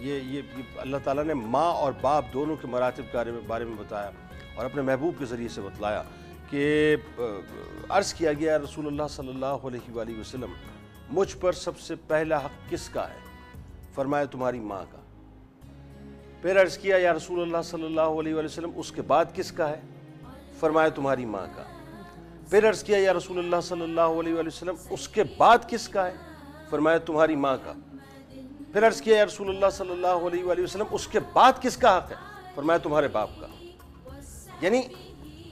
یہ اللہ تعالیٰ نے ماں اور باپ دونوں کے مراتب کے بارے میں بتایا اور اپنے محبوب کے ذریعے سے بتلایا کہ عرض کیا گیا رسول اللہ صلی اللہ علیہ وآلہ وسلم مجھ پر سب سے پہلا حق کس کا ہے؟ فرمایا تمہاری ماں کا۔ پھر عرض کیا یا رسول اللہ صلی اللہ علیہ وآلہ وسلم اس کے بعد کس کا ہے؟ فرمایا تمہاری ماں کا۔ پھر عرض کیا یا رسول اللہ صلی اللہ علیہ وآلہ وسلم اس کے بعد کس کا ہے؟ فرمایا تمہاری ماں کا۔ پھر عرض کیا یا رسول اللہ صلی اللہ علیہ وآلہ وسلم اس کے بعد کس کا حق ہے؟ فرمایا تمہارے باپ کا۔ یعنی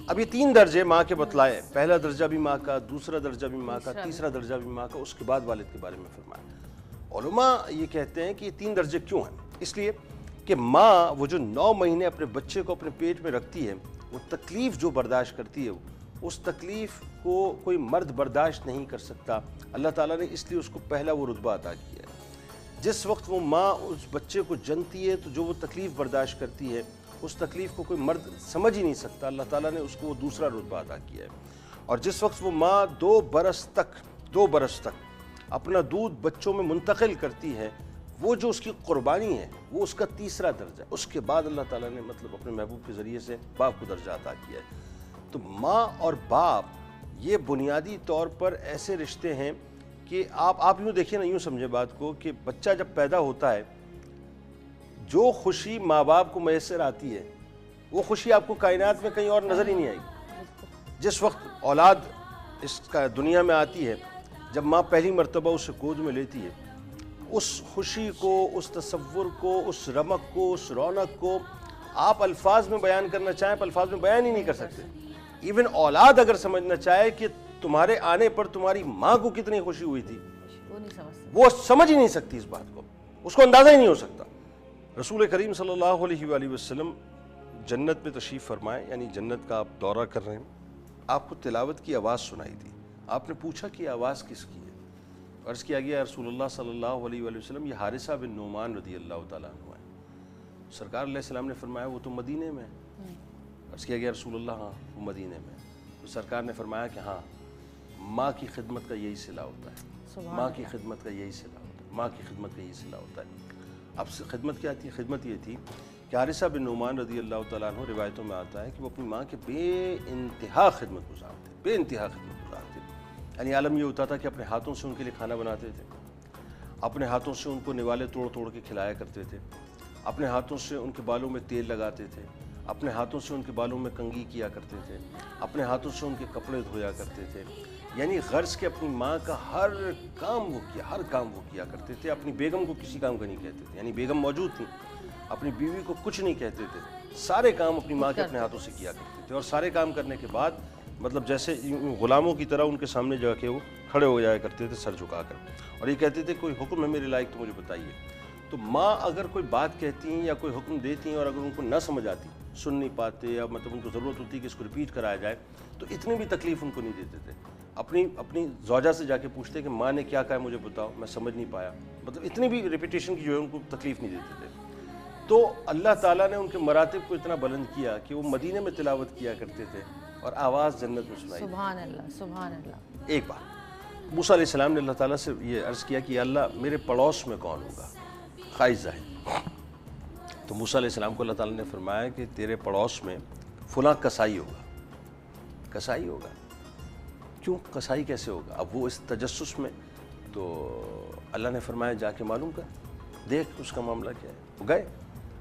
اب یہ 3 درجے ماں کے بتلائے، پہلا درجہ بھی ماں کا، دوسرا درجہ بھی ماں کا، تیسرا درجہ بھی ماں کا، اس کے بعد والد کے بارے میں فرمایا۔ علماء یہ کہتے ہیں کہ یہ 3 درجے کیوں ہیں؟ اس لیے کہ ماں وہ جو 9 مہینے اپنے بچے کو اپنے پیٹ میں رکھتی ہے، وہ تکلیف جو برداشت کرتی ہے، اس تکلیف کو کوئی مرد برداشت نہیں کر سکتا۔ اللہ تعالیٰ نے اس لیے اس کو پہلا وہ رتبہ عطا کیا ہے۔ جس وقت وہ ماں اس بچے کو جنتی ہے تو جو وہ تکلیف برداشت کرتی ہے اس تکلیف کو کوئی مرد سمجھ ہی نہیں سکتا، اللہ تعالیٰ نے اس کو وہ دوسرا رتبہ عطا کیا ہے۔ اور جس وقت وہ ماں 2 برس تک اپنا دودھ بچوں میں منتقل کرتی ہے، وہ جو اس کی قربانی ہے وہ اس کا تیسرا درجہ ہے۔ اس کے بعد اللہ تعالیٰ نے مطلب اپنے محبوب کے ذریعے سے باپ کو درجہ عطا کیا ہے۔ تو ماں اور باپ یہ بنیادی طور پر ایسے رشتے ہیں کہ آپ یوں دیکھیں نا، یوں سمجھیں بات کو کہ بچہ جب پیدا ہوتا ہے، جو خوشی ماں باپ کو میسر آتی ہے وہ خوشی آپ کو کائنات میں کہیں اور نظر ہی نہیں آئے گی۔ جس وقت اولاد اس کا دنیا میں آتی ہے، جب ماں پہلی مرتبہ اسے گود میں لیتی ہے، اس خوشی کو، اس تصور کو، اس رمق کو، اس رونق کو آپ الفاظ میں بیان کرنا چاہیں تو الفاظ میں بیان ہی نہیں کر سکتے۔ ایون اولاد اگر سمجھنا چاہے کہ تمہارے آنے پر تمہاری ماں کو کتنی خوشی ہوئی تھی، وہ سمجھ ہی نہیں سکتی اس بات کو، اس کو اندازہ ہی نہیں ہو سکتا۔ رسول کریم صلی اللہ علیہ وآلہ وسلم جنت میں تشریف فرمائے، یعنی جنت کا آپ دورہ کر رہے ہیں، آپ کو تلاوت کی آواز سنائی دی۔ آپ نے پوچھا کہ یہ آواز کس کی ہے؟ عرض کیا گیا رسول اللہ صلی اللہ علیہ وآلہ وسلم یہ حارثہ بن نعمان رضی اللہ تعالیٰ عنہ ہے۔ سرکار علیہ السلام نے فرمایا وہ تو مدینے میں ہے۔ عرض کیا گیا رسول اللہ ہاں وہ مدینے میں ہے۔ تو سرکار نے فرمایا کہ ہاں ماں کی خدمت کا یہی صلہ ہوتا ہے، ماں کی خدمت کا یہی صلہ ہوتا ہے، ماں کی خدمت کا یہی صلہ ہوتا ہے۔ اب خدمت کیا تھی؟ خدمت یہ تھی کہ حارثہ بن نعمان رضی اللہ تعالیٰ عنہ روایتوں میں آتا ہے کہ وہ اپنی ماں کے بے انتہا خدمت گزار تھے، بے انتہا خدمت گزار تھے۔ یعنی عالم یہ ہوتا تھا کہ اپنے ہاتھوں سے ان کے لیے کھانا بناتے تھے، اپنے ہاتھوں سے ان کو نوالے توڑ توڑ کے کھلایا کرتے تھے، اپنے ہاتھوں سے ان کے بالوں میں تیل لگاتے تھے، اپنے ہاتھوں سے ان کے بالوں میں کنگھی کیا کرتے تھے، اپنے ہاتھوں سے ان کے کپڑے دھویا کرتے تھے۔ یعنی غرض کے اپنی ماں کا ہر کام وہ کیا کرتے تھے۔ اپنی بیگم کو کسی کام کا نہیں کہتے تھے، یعنی بیگم موجود تھی، اپنی بیوی کو کچھ نہیں کہتے تھے، سارے کام اپنی ماں کے اپنے ہاتھوں سے کیا کرتے تھے۔ اور سارے کام کرنے کے بعد مطلب جیسے غلاموں کی طرح ان کے سامنے جا کے وہ کھڑے ہو جایا کرتے تھے سر جھکا کر، اور یہ کہتے تھے کوئی حکم ہے میرے لائق تو مجھے بتائیے۔ تو ماں اگر کوئی بات کہتی ہیں یا کوئی حکم دیتی ہیں اور اگر ان کو نہ سمجھ آتی، سن نہیں پاتے یا مطلب ان کو ضرورت ہوتی کہ اس کو ریپیٹ کرایا جائے، تو اتنی بھی تکلیف ان کو نہیں دیتے تھے۔ اپنی زوجہ سے جا کے پوچھتے کہ ماں نے کیا کہا ہے مجھے بتاؤ، میں سمجھ نہیں پایا، مطلب اتنی بھی ریپیٹیشن کی جو ہے ان کو تکلیف نہیں دیتے تھے۔ تو اللہ تعالیٰ نے ان کے مراتب کو اتنا بلند کیا کہ وہ مدینے میں تلاوت کیا کرتے تھے اور آواز جنت میں سنائی۔ سبحان اللہ، سبحان اللہ۔ ایک بات موسیٰ علیہ السلام نے اللہ تعالیٰ سے یہ عرض کیا کہ اللہ میرے پڑوس میں کون ہوگا، خواہش ظاہر۔ تو موسیٰ علیہ السلام کو اللہ تعالیٰ نے فرمایا کہ تیرے پڑوس میں فلاں کسائی ہوگا۔ کسائی ہوگا؟ کیوں کسائی کیسے ہوگا؟ اب وہ اس تجسس میں، تو اللہ نے فرمایا جا کے معلوم کر، دیکھ اس کا معاملہ کیا ہے۔ وہ گئے،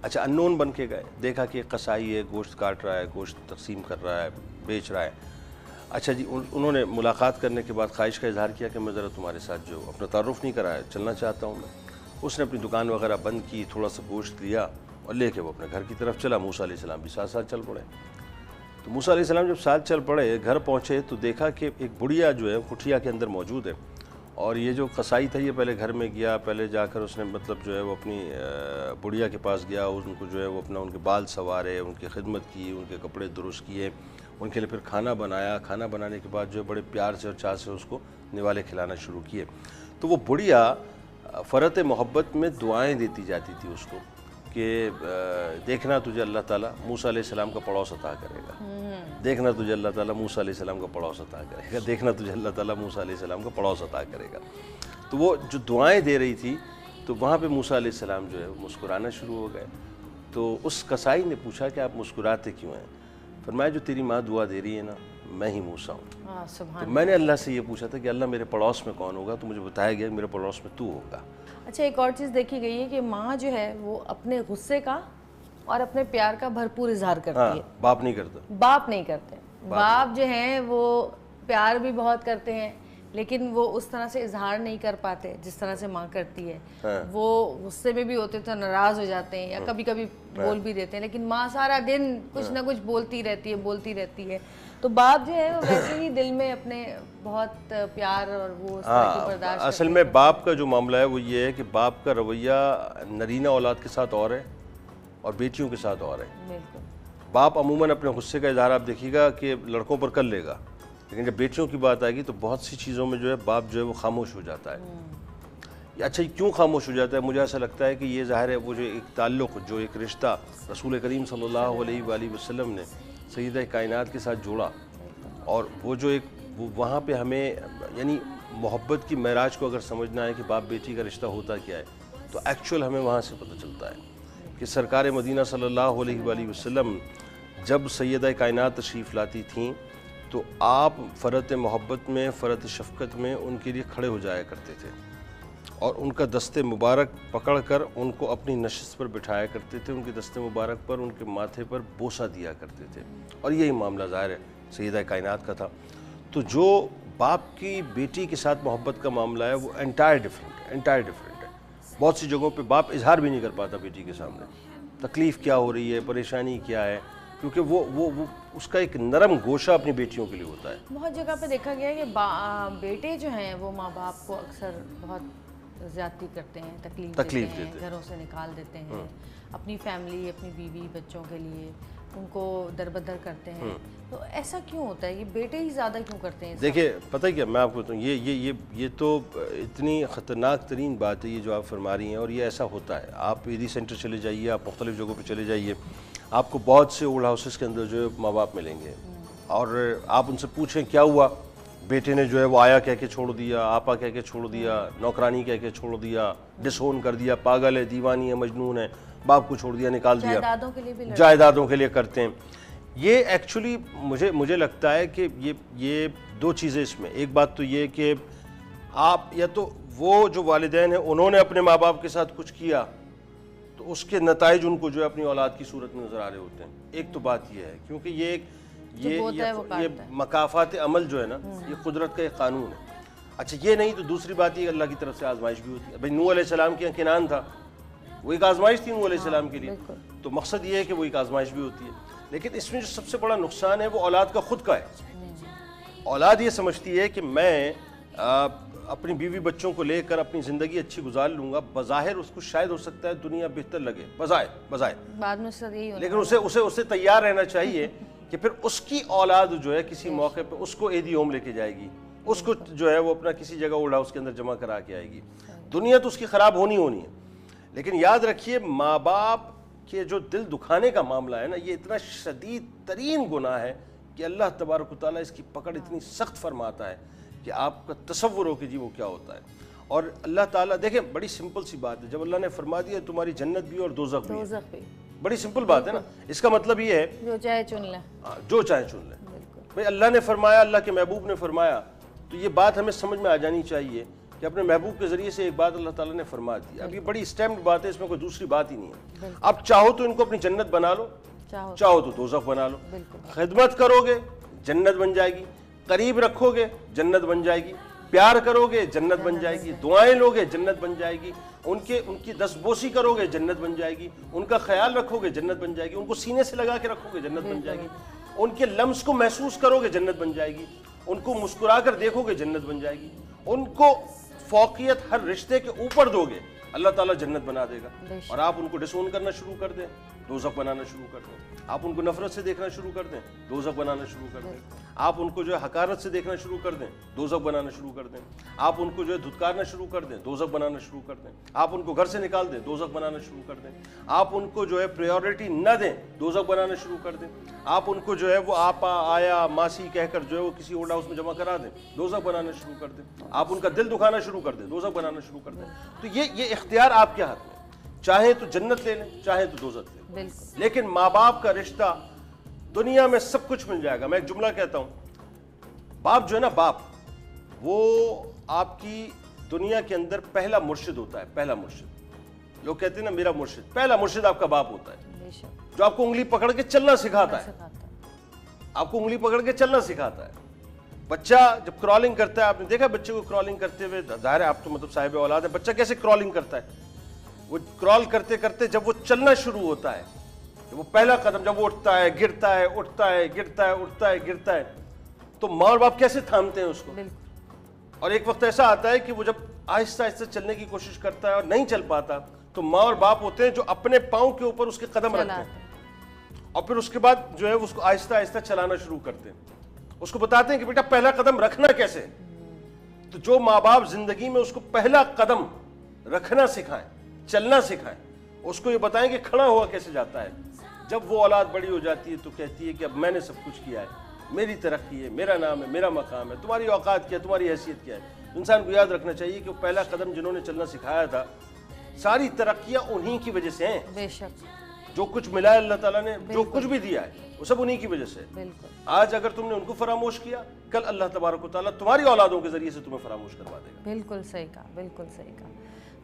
اچھا انون بن کے گئے، دیکھا کہ کسائی ہے، گوشت کاٹ رہا ہے، گوشت تقسیم کر رہا ہے، بیچ رہا ہے۔ اچھا جی، انہوں نے ملاقات کرنے کے بعد خواہش کا اظہار کیا کہ میں ذرا تمہارے ساتھ جو اپنا تعارف نہیں کرایا، چلنا چاہتا ہوں میں۔ اس نے اپنی دکان وغیرہ بند کی، تھوڑا سا گوشت لیا اور لے کے وہ اپنے گھر کی طرف چلا۔ موسیٰ علیہ السلام بھی ساتھ ساتھ چل پڑے۔ تو موسیٰ علیہ السلام جب ساتھ چل پڑے، گھر پہنچے تو دیکھا کہ ایک بڑھیا جو ہے کٹھیا کے اندر موجود ہے، اور یہ جو قصائی تھا یہ پہلے گھر میں گیا، پہلے جا کر اس نے مطلب جو ہے وہ اپنی بڑھیا کے پاس گیا، ان کو جو ہے وہ اپنا ان کے بال سنوارے، ان کی خدمت کی، ان کے کپڑے درست کیے، ان کے لیے پھر کھانا بنایا۔ کھانا بنانے کے بعد جو ہے بڑے پیار سے اور چاہ سے اس کو نوالے کھلانا شروع کیے۔ تو وہ بڑھیا فرط محبت میں دعائیں دیتی جاتی تھی اس کو کہ دیکھنا تجھے اللہ تعالیٰ موسیٰ علیہ السلام کا پڑوس عطا کرے گا، دیکھنا تجھے اللہ تعالیٰ موسیٰ علیہ السلام کا پڑوس عطا کرے گا، دیکھنا تجھے اللہ تعالیٰ موسیٰ علیہ السلام کا پڑوس عطا کرے گا۔ تو وہ جو دعائیں دے رہی تھی تو وہاں پہ موسیٰ علیہ السلام جو ہے وہ مسکرانا شروع ہو گئے. تو اس قصائی نے پوچھا کہ آپ مسکراتے کیوں ہیں؟ فرمایا جو تیری ماں دعا دے رہی ہے نا میں ہی موسیٰ ہوں. تو میں نے اللہ سے یہ پوچھا تھا کہ اللہ میرے پڑوس میں کون ہوگا، تو مجھے بتایا گیا کہ میرے پڑوس میں تو ہوگا. اچھا ایک اور چیز دیکھی گئی ہے کہ ماں جو ہے وہ اپنے غصے کا اور اپنے پیار کا بھرپور اظہار کرتی ہے. باپ نہیں کرتا. باپ نہیں کرتے. باپ جو ہیں وہ پیار بھی بہت کرتے ہیں لیکن وہ اس طرح سے اظہار نہیں کر پاتے جس طرح سے ماں کرتی ہے. وہ غصے میں بھی ہوتے تو ناراض ہو جاتے ہیں یا کبھی کبھی بول بھی دیتے ہیں، لیکن ماں سارا دن کچھ نہ کچھ بولتی رہتی ہے. تو باپ جو ہے وہ ویسے ہی دل میں اپنے بہت پیار اور وہ اس طرح کی برداشت. اصل میں باپ کا جو معاملہ ہے وہ یہ ہے کہ باپ کا رویہ نرینہ اولاد کے ساتھ اور ہے اور بیٹیوں کے ساتھ اور ہے. بالکل. باپ عموماً اپنے غصے کا اظہار آپ دیکھیے گا کہ لڑکوں پر کر لے گا، لیکن جب بیٹیوں کی بات آئے گی تو بہت سی چیزوں میں جو ہے باپ جو ہے وہ خاموش ہو جاتا ہے. اچھا کیوں خاموش ہو جاتا ہے؟ مجھے ایسا لگتا ہے کہ یہ ظاہر ہے وہ جو ایک تعلق، جو ایک رشتہ رسول کریم صلی اللہ علیہ وآلہ وسلم نے سیدہ کائنات کے ساتھ جوڑا، اور وہ جو ایک وہاں پہ ہمیں یعنی محبت کی معراج کو اگر سمجھنا ہے کہ باپ بیٹی کا رشتہ ہوتا کیا ہے تو ایکچول ہمیں وہاں سے پتہ چلتا ہے کہ سرکار مدینہ صلی اللہ علیہ وآلہ وسلم جب سیدہ کائنات تشریف لاتی تھیں تو آپ فرط محبت میں، فرط شفقت میں ان کے لیے کھڑے ہو جایا کرتے تھے اور ان کا دست مبارک پکڑ کر ان کو اپنی نشست پر بٹھایا کرتے تھے، ان کے دست مبارک پر ان کے ماتھے پر بوسہ دیا کرتے تھے. اور یہی معاملہ ظاہر ہے سیدہ کائنات کا تھا. تو جو باپ کی بیٹی کے ساتھ محبت کا معاملہ ہے وہ انٹائر ڈیفرنٹ ہے. بہت سی جگہوں پہ باپ اظہار بھی نہیں کر پاتا بیٹی کے سامنے تکلیف کیا ہو رہی ہے، پریشانی کیا ہے، کیونکہ وہ اس کا ایک نرم گوشہ اپنی بیٹیوں کے لیے ہوتا ہے. بہت جگہ پہ دیکھا گیا ہے کہ بیٹے جو ہیں وہ ماں باپ کو اکثر بہت زیادتی کرتے ہیں، تکلیف دیتے ہیں، گھروں سے نکال دیتے ہیں، اپنی فیملی، اپنی بیوی بچوں کے لیے ان کو دربدر کرتے ہیں. تو ایسا کیوں ہوتا ہے؟ یہ بیٹے ہی زیادہ کیوں کرتے ہیں؟ دیکھیں پتہ کیا میں آپ کو بتاؤں، یہ تو اتنی خطرناک ترین بات ہے یہ جو آپ فرما رہی ہیں، اور یہ ایسا ہوتا ہے. آپ ایڈی سینٹر چلے جائیے، آپ مختلف جگہوں پہ چلے جائیے، آپ کو بہت سے اولڈ ہاؤسز کے اندر جو ہے ماں باپ ملیں گے اور آپ ان سے پوچھیں کیا ہوا، بیٹے نے جو ہے وہ آیا کہہ کے چھوڑ دیا، آپا کہہ کے چھوڑ دیا، نوکرانی کہہ کے چھوڑ دیا، ڈسون کر دیا، پاگل ہے، دیوانی ہے، مجنون ہے، باپ کو چھوڑ دیا، نکال دیا. جائیدادوں کے لیے کرتے ہیں. یہ ایکچولی مجھے لگتا ہے کہ یہ دو چیزیں اس میں. ایک بات تو یہ کہ آپ یا تو وہ جو والدین ہیں انہوں نے اپنے ماں باپ کے ساتھ کچھ کیا تو اس کے نتائج ان کو جو ہے اپنی اولاد کی صورت میں نظر آ رہے ہوتے ہیں. ایک تو بات یہ ہے کیونکہ یہ مکافات عمل جو ہے نا یہ قدرت کا ایک قانون ہے. اچھا یہ نہیں تو دوسری بات یہ اللہ کی طرف سے آزمائش بھی ہوتی ہے. بھائی نوح علیہ السلام کے یہاں کنعان تھا، وہ ایک آزمائش تھی نوح علیہ السلام کے لیے، تو مقصد یہ ہے کہ وہ ایک آزمائش بھی ہوتی ہے. لیکن اس میں جو سب سے بڑا نقصان ہے وہ اولاد کا خود کا ہے. اولاد یہ سمجھتی ہے کہ میں اپنی بیوی بچوں کو لے کر اپنی زندگی اچھی گزار لوں گا، بظاہر اس کو شاید ہو سکتا ہے دنیا بہتر لگے بظاہر بعد میں لیکن اسے تیار رہنا چاہیے کہ پھر اس کی اولاد جو ہے کسی موقع پہ اس کو عیدی ہوم لے کے جائے گی، اس کو جو ہے وہ اپنا کسی جگہ اولڈ ہاؤس کے اندر جمع کرا کے آئے گی. دنیا تو اس کی خراب ہونی ہے. لیکن یاد رکھیے ماں باپ کے جو دل دکھانے کا معاملہ ہے نا یہ اتنا شدید ترین گناہ ہے کہ اللہ تبارک و تعالیٰ اس کی پکڑ اتنی سخت فرماتا ہے کہ آپ کا تصور ہو کہ جی وہ کیا ہوتا ہے. اور اللہ تعالیٰ دیکھیں بڑی سمپل سی بات ہے، جب اللہ نے فرما دیا تمہاری جنت بھی اور دوزخ بھی، بڑی سمپل بات ہے نا. اس کا مطلب یہ ہے جو چاہے چن لیں، جو چاہے چن لیں. بھائی اللہ نے فرمایا، اللہ کے محبوب نے فرمایا، تو یہ بات ہمیں سمجھ میں آ جانی چاہیے کہ اپنے محبوب کے ذریعے سے ایک بات اللہ تعالیٰ نے فرما دی. اب یہ بڑی اسٹیمپڈ بات ہے، اس میں کوئی دوسری بات ہی نہیں ہے. اب چاہو تو ان کو اپنی جنت بنا لو، چاہو تو دوزخ بنا لو. خدمت کرو گے جنت بن جائے گی، قریب رکھو گے جنت بن جائے گی، پیار کرو گے جنت بن جائے گی، دعائیں لو گے جنت بن جائے گی، ان کی دستبوسی کرو گے جنت بن جائے گی، ان کا خیال رکھو گے جنت بن جائے گی، ان کو سینے سے لگا کے رکھو گے جنت بن جائے گی، ان کے لمس کو محسوس کرو گے جنت بن جائے گی، ان کو مسکرا کر دیکھو گے جنت بن جائے گی، ان کو فوقیت ہر رشتے کے اوپر دو گے اللہ تعالیٰ جنت بنا دے گا. اور آپ ان کو ڈسون کرنا شروع کر دیں، دوزخ بنانا شروع کر دیں. آپ ان کو نفرت سے دیکھنا شروع کر دیں، دوزخ بنانا شروع کر دیں. آپ ان کو جو ہے حقارت سے دیکھنا شروع کر دیں، دوزخ بنانا شروع کر دیں. آپ ان کو جو ہے دھتکارنا شروع کر دیں، دوزخ بنانا شروع کر دیں. آپ ان کو گھر سے نکال دیں، دوزخ بنانا شروع کر دیں. آپ ان کو جو ہے پریورٹی نہ دیں، دوزخ بنانا شروع کر دیں. آپ ان کو جو ہے وہ آپا آیا ماسی کہہ کر جو ہے وہ کسی اولڈ ہاؤس میں جمع کرا دیں، دوزخ بنانا شروع کر دیں. آپ ان کا دل دکھانا شروع کر دیں، دوزخ بنانا شروع کر دیں. تو یہ اختیار آپ کے ہاتھ میں، چاہے تو جنت لے لیں چاہے تو دوزخ لے لیں، بالکل لیکن ماں باپ کا رشتہ دنیا میں سب کچھ مل جائے گا. میں ایک جملہ کہتا ہوں، باپ جو ہے نا، باپ وہ آپ کی دنیا کے اندر پہلا مرشد ہوتا ہے. پہلا مرشد، لوگ کہتے ہیں نا میرا مرشد، پہلا مرشد آپ کا باپ ہوتا ہے، بے شک جو آپ کو انگلی پکڑ کے چلنا سکھاتا ہے. سکھاتا ہے. آپ کو انگلی پکڑ کے چلنا سکھاتا ہے. بچہ جب کرالنگ کرتا ہے، آپ نے دیکھا بچے کو کرالنگ کرتے ہوئے، ظاہر ہے آپ تو مطلب صاحب اولاد ہے، بچہ کیسے کرالنگ کرتا ہے؟ وہ کرال کرتے کرتے جب وہ چلنا شروع ہوتا ہے، وہ پہلا قدم جب وہ اٹھتا ہے گرتا ہے، اٹھتا ہے گرتا ہے، اٹھتا ہے گرتا ہے، تو ماں اور باپ کیسے تھامتے ہیں اس کو؟ بالکل اور ایک وقت ایسا آتا ہے کہ وہ جب آہستہ آہستہ چلنے کی کوشش کرتا ہے اور نہیں چل پاتا، تو ماں اور باپ ہوتے ہیں جو اپنے پاؤں کے اوپر اس کے قدم رکھتے ہیں، اور پھر اس کے بعد جو ہے اس کو آہستہ آہستہ چلانا شروع کرتے ہیں، اس کو بتاتے ہیں کہ بیٹا پہلا قدم رکھنا کیسے. تو جو ماں باپ زندگی میں اس کو پہلا قدم رکھنا سکھائیں، چلنا سکھائیں، اس کو یہ بتائیں کہ کھڑا ہوا کیسے جاتا ہے. جب وہ اولاد بڑی ہو جاتی ہے تو کہتی ہے کہ اب میں نے سب کچھ کیا ہے، میری ترقی ہے، میرا نام ہے، میرا مقام ہے، تمہاری اوقات کیا ہے، تمہاری حیثیت کیا ہے. انسان کو یاد رکھنا چاہیے کہ وہ پہلا قدم جنہوں نے چلنا سکھایا تھا، ساری ترقیاں انہی کی وجہ سے ہیں. بے شک جو کچھ ملا ہے اللہ تعالیٰ نے، جو کچھ بھی دیا ہے، وہ سب انہی کی وجہ سے. بالکل آج اگر تم نے ان کو فراموش کیا، کل اللہ تبارک و تعالیٰ تمہاری اولادوں کے ذریعے سے تمہیں فراموش کروا دے گا. بالکل صحیح کہا، بالکل صحیح کہا.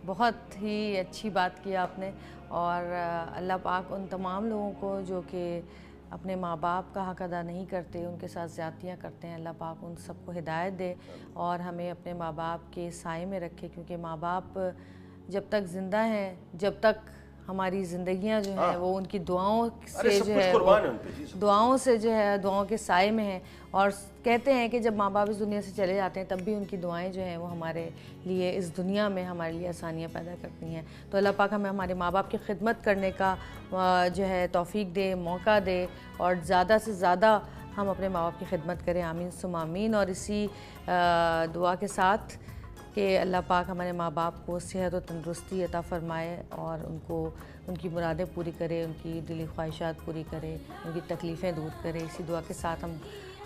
بہت ہی اچھی بات کی آپ نے. اور اللہ پاک ان تمام لوگوں کو جو کہ اپنے ماں باپ کا حق ادا نہیں کرتے، ان کے ساتھ زیادتیاں کرتے ہیں، اللہ پاک ان سب کو ہدایت دے اور ہمیں اپنے ماں باپ کے سائے میں رکھے. کیونکہ ماں باپ جب تک زندہ ہیں، جب تک ہماری زندگیاں جو ہیں وہ ان کی دعاؤں سے جو ہے دعاؤں سے جو ہے دعاؤں کے سائے میں ہیں. اور کہتے ہیں کہ جب ماں باپ اس دنیا سے چلے جاتے ہیں تب بھی ان کی دعائیں جو ہیں وہ ہمارے لیے اس دنیا میں ہمارے لیے آسانیاں پیدا کرتی ہیں. تو اللہ پاک ہمیں ہمارے ماں باپ کی خدمت کرنے کا جو ہے توفیق دے، موقع دے، اور زیادہ سے زیادہ ہم اپنے ماں باپ کی خدمت کریں. آمین ثم آمین. اور اسی دعا کے ساتھ کہ اللہ پاک ہمارے ماں باپ کو صحت و تندرستی عطا فرمائے اور ان کی مرادیں پوری کرے، ان کی دلی خواہشات پوری کرے، ان کی تکلیفیں دور کرے. اسی دعا کے ساتھ ہم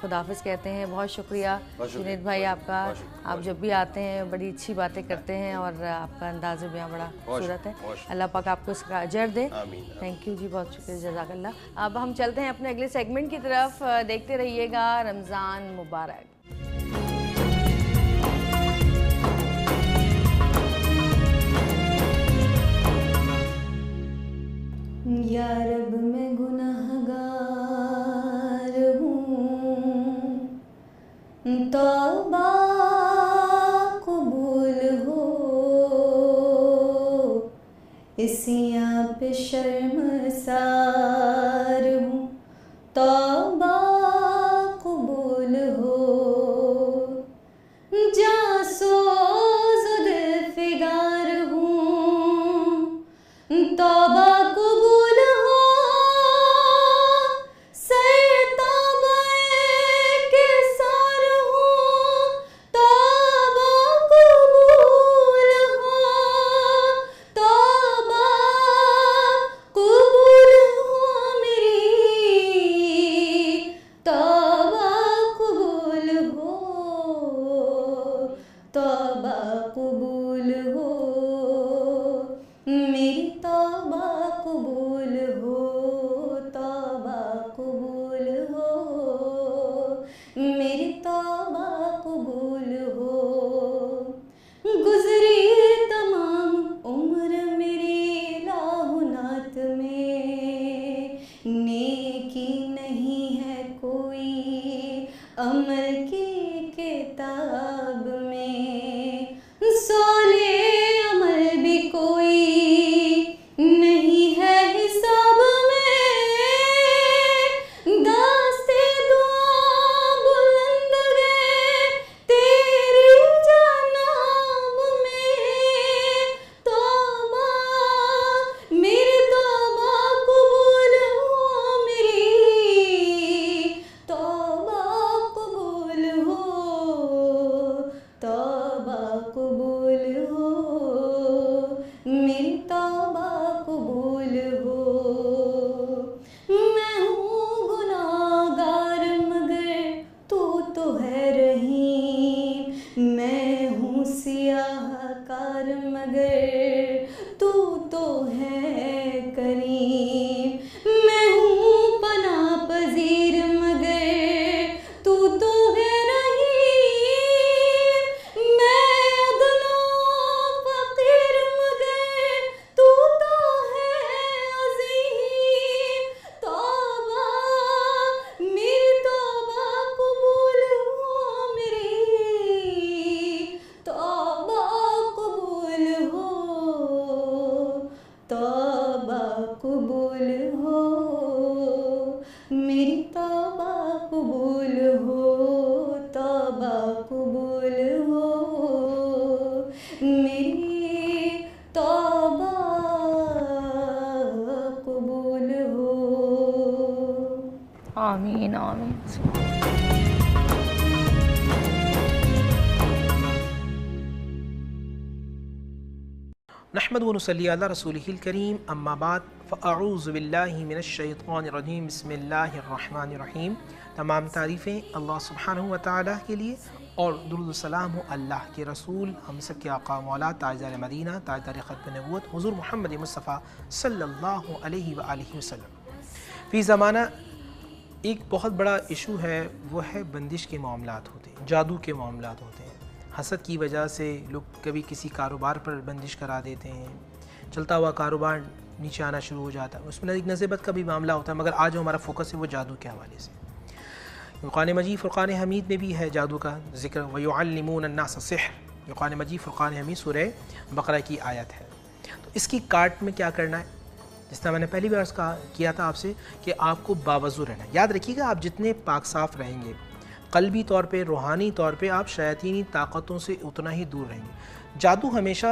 خداحافظ کہتے ہیں. بہت شکریہ جنید بھائی آپ کا. آپ جب بھی آتے ہیں بڑی اچھی باتیں کرتے ہیں اور آپ کا انداز بیاں بڑا خوبصورت ہے. اللہ پاک آپ کو اس کا اجر دے. تھینک یو جی، بہت شکریہ، جزاک اللہ. اب ہم چلتے ہیں اپنے اگلے سیگمنٹ کی طرف. دیکھتے رہیے گا. رمضان مبارک. یا رب میں گناہگار ہوں، توبہ قبول ہو، اسیاں پہ شرمسار ہوں، توبہ قبول ہو، جاں سوز و دل فگار ہوں، توبہ قبول ہو، سر توبہ کے سار ہوں، توبہ قبول ہو، توبہ قبول قبول ہو، میری توبہ قبول ہو، توبہ قبول ہو، میری توبہ قبول ہو. آمین آمین. نحمد و نصلی علی رسولہ الکریم، اما بعد فاعوذ باللہ من الشیطان الرجیم، بسم اللہ الرحمن الرحیم. تمام تعریفیں اللہ سبحانہ و تعالیٰ کے لیے اور درود و سلام ہو اللہ کے رسول ہم سب کے آقا مولا تاجدار مدینہ تاجدار ختم نبوت حضور محمد مصطفیٰ صلی اللہ علیہ وآلہ وسلم. فی زمانہ ایک بہت بڑا ایشو ہے، وہ ہے بندش کے معاملات ہوتے ہیں، جادو کے معاملات ہوتے ہیں. حسد کی وجہ سے لوگ کبھی کسی کاروبار پر بندش کرا دیتے ہیں، چلتا ہوا کاروبار نیچے آنا شروع ہو جاتا ہے، اس میں ایک نصیبت کا بھی معاملہ ہوتا ہے. مگر آج ہمارا فوکس ہے وہ جادو کے حوالے سے. قرآن مجید فرقان حمید میں بھی ہے جادو کا ذکر، وَيُعَلِّمُونَ النَّاسَ السِّحْرَ. قرآن مجید فرقان حمید سورہ بقرہ کی آیت ہے. تو اس کی کاٹ میں کیا کرنا ہے، جس طرح میں نے پہلی بار کیا تھا آپ سے کہ آپ کو باوضو رہنا ہے. یاد رکھیے گا، آپ جتنے پاک صاف رہیں گے قلبی طور پہ، روحانی طور پہ، آپ شیاطینی طاقتوں سے اتنا ہی دور رہیں گے. جادو ہمیشہ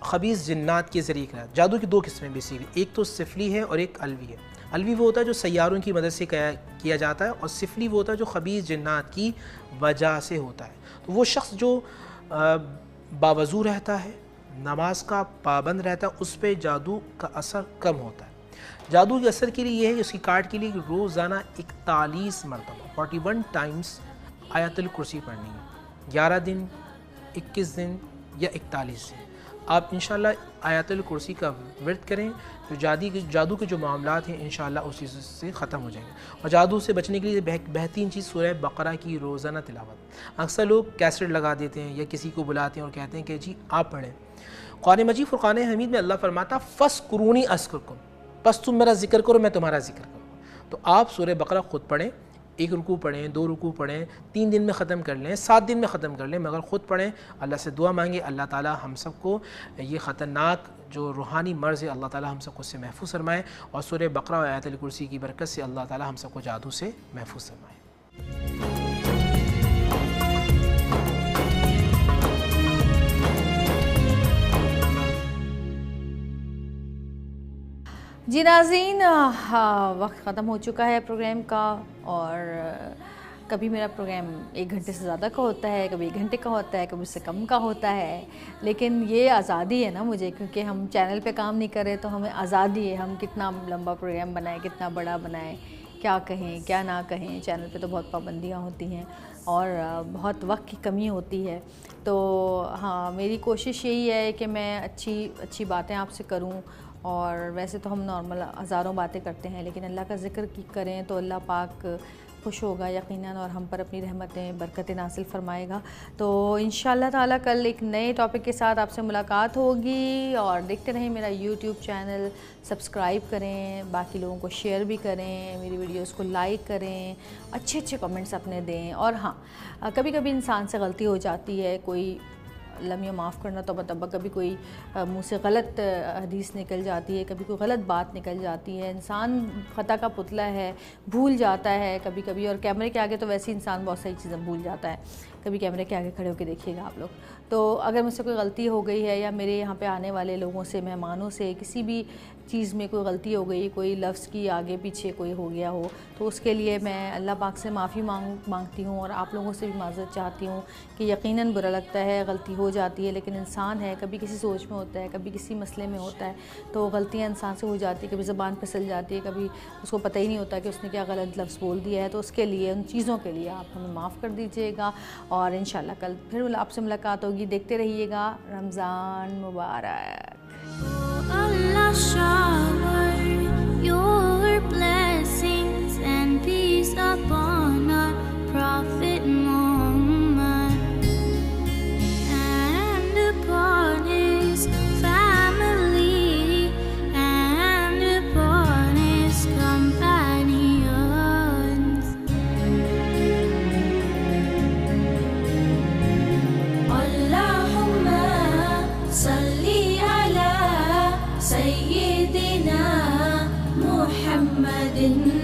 خبیث جنات کے ذریعے کرا. جادو کی دو قسمیں بیسیکلی، ایک تو سفلی ہے اور ایک علوی ہے. علوی وہ ہوتا ہے جو سیاروں کی مدد سے کیا جاتا ہے، اور سفلی وہ ہوتا ہے جو خبیث جنات کی وجہ سے ہوتا ہے. تو وہ شخص جو باوضو رہتا ہے، نماز کا پابند رہتا ہے، اس پہ جادو کا اثر کم ہوتا ہے. جادو کے اثر کے لیے یہ ہے کہ اس کی کاٹ کے لیے روزانہ 41 مرتبہ 41 ٹائمز آیت الکرسی پڑھنی ہے. 11 دن، 21 دن یا 41 دن آپ انشاءاللہ آیت الکرسی کا ورد کریں تو جادو کے جو معاملات ہیں انشاءاللہ اس چیز سے ختم ہو جائیں گے. اور جادو سے بچنے کے لیے بہترین چیز سورہ بقرہ کی روزانہ تلاوت. اکثر لوگ کیسٹ لگا دیتے ہیں یا کسی کو بلاتے ہیں اور کہتے ہیں کہ جی آپ پڑھیں. قرآن مجید فرقان حمید میں اللہ فرماتا فَاسْكُرُونِي أَذْكُرْكُمْ، بس تم میرا ذکر کرو میں تمہارا ذکر کروں. تو آپ سورہ بقرہ خود پڑھیں، 1 رکوع پڑھیں، 2 رکوع پڑھیں، 3 دن میں ختم کر لیں، 7 دن میں ختم کر لیں، مگر خود پڑھیں. اللہ سے دعا مانگیں، اللہ تعالیٰ ہم سب کو یہ خطرناک جو روحانی مرض ہے اللہ تعالیٰ ہم سب کو اس سے محفوظ فرمائے، اور سورہ بقرہ اور آیت الکرسی کی برکت سے اللہ تعالیٰ ہم سب کو جادو سے محفوظ فرمائے. جی ناظرین، وقت ختم ہو چکا ہے پروگرام کا، اور کبھی میرا پروگرام 1 گھنٹے سے زیادہ کا ہوتا ہے، کبھی 1 گھنٹے کا ہوتا ہے، کبھی اس سے کم کا ہوتا ہے. لیکن یہ آزادی ہے نا مجھے، کیونکہ ہم چینل پہ کام نہیں کرے تو ہمیں آزادی ہے، ہم کتنا لمبا پروگرام بنائیں، کتنا بڑا بنائیں، کیا کہیں کیا نہ کہیں. چینل پہ تو بہت پابندیاں ہوتی ہیں اور بہت وقت کی کمی ہوتی ہے. تو ہاں، میری کوشش یہی ہے کہ میں اچھی باتیں آپ سے کروں. اور ویسے تو ہم نارمل ہزاروں باتیں کرتے ہیں، لیکن اللہ کا ذکر کریں تو اللہ پاک خوش ہوگا یقیناً، اور ہم پر اپنی رحمتیں برکتیں نازل فرمائے گا. تو انشاءاللہ تعالیٰ کل ایک نئے ٹاپک کے ساتھ آپ سے ملاقات ہوگی. اور دیکھتے رہیں میرا یوٹیوب چینل، سبسکرائب کریں، باقی لوگوں کو شیئر بھی کریں، میری ویڈیوز کو لائک کریں، اچھے کمنٹس اپنے دیں. اور ہاں، کبھی کبھی انسان سے غلطی ہو جاتی ہے، کوئی لمحہ معاف کرنا تو بتبا، کبھی کوئی منہ سے غلط حدیث نکل جاتی ہے، کبھی کوئی غلط بات نکل جاتی ہے. انسان خطا کا پتلا ہے، بھول جاتا ہے کبھی کبھی، اور کیمرے کے آگے تو ویسے ہی انسان بہت ساری چیزیں بھول جاتا ہے. کبھی کیمرے کے آگے کھڑے ہو کے دیکھیے گا آپ لوگ. تو اگر مجھ سے کوئی غلطی ہو گئی ہے، یا میرے یہاں پہ آنے والے لوگوں سے، مہمانوں سے کسی بھی چیز میں کوئی غلطی ہو گئی، کوئی لفظ کی آگے پیچھے کوئی ہو گیا ہو، تو اس کے لیے میں اللہ پاک سے معافی مانگتی ہوں، اور آپ لوگوں سے بھی معذرت چاہتی ہوں کہ یقیناً برا لگتا ہے، غلطی ہو جاتی ہے، لیکن انسان ہے، کبھی کسی سوچ میں ہوتا ہے، کبھی کسی مسئلے میں ہوتا ہے، تو غلطیاں انسان سے ہو جاتی ہے، کبھی زبان پھسل جاتی ہے، کبھی اس کو پتہ ہی نہیں ہوتا کہ اس نے کیا غلط لفظ بول دیا ہے. تو اس کے لیے، ان چیزوں کے لیے آپ ہمیں معاف کر دیجیے گا. اور انشاءاللہ کل پھر آپ سے ملاقات ہوگی. دیکھتے رہیے گا. رمضان مبارک. Allah shower your blessings and peace upon our Prophet Muhammad and upon his family and upon his companions. Allahumma salli ala Sayyidina Muhammad